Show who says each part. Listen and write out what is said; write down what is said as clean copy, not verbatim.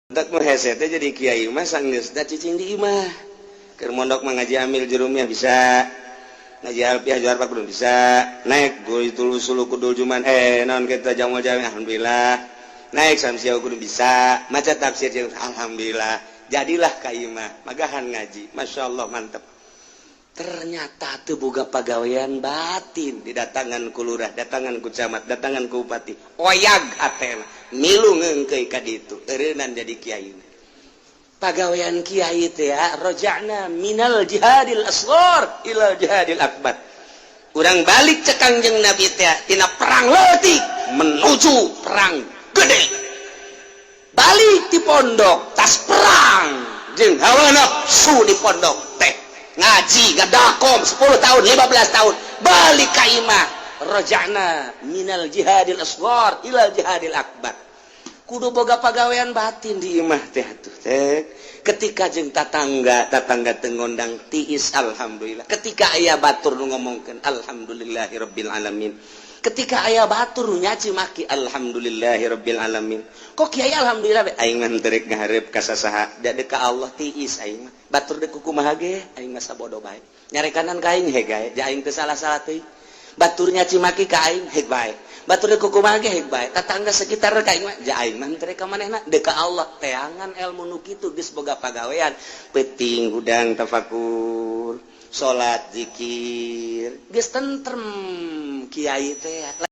Speaker 1: tak mau heset jadi kiai mah sanggeus da cicing di imah keur mondok mah ngaji amil jurumnya bisa ngaji alfiah juar pak belum bisa naik gul tulu sulu kudul cuman naon kita jamul jami alhamdulillah naik samsiau kudu bisa maca tafsir alhamdulillah jadilah ka imah magahan ngaji masyaallah mantep. Ternyata teu boga pagawean batin didatangan ku lurah, datangan ku camat, datangan ku bupati. Oyag hatena, milu ngeungkeuy ka ditu, eureunan jadi kiai. Pagawean kiai teh ya, raja'na minal jihadil asghar ilal jihadil akbar. Urang balik cek Kangjeng Nabi teh tina perang leutik menuju perang gede. Balik di pondok tas perang jeung hawa nafsu di pondok teh. Ngaji gadakom 10 tahun 15 tahun balik ka imah raja'na minal jihadil asghar ilal jihadil akbar kudu boga pagawean batin di imah teh atuh teh ketika jeung tatangga teu ngondang tiis alhamdulillah ketika aya batur nu ngomongkeun alhamdulillahirabbil alamin ketika aya batur nu nyaci maki alhamdulillahirabbil alamin kok kiai alhamdulillah aing mah teu rek ngahareup ka sasaha da ka Allah tiis aing mah batur deuk kumaha ge aing mah sabodo bae nyarekanan ka aing heg bae ja aing teu salah-salah teuing batur nyaci maki ka aing heg bae batur deuk kumaha ge heg bae tatangga sekitar ka aing mah ja aing mah teu rek ka manehna deuk ka Allah teangan ilmu nu kitu geus boga pagawean peuting hudang tafakur salat zikir geus tentrem kiai teh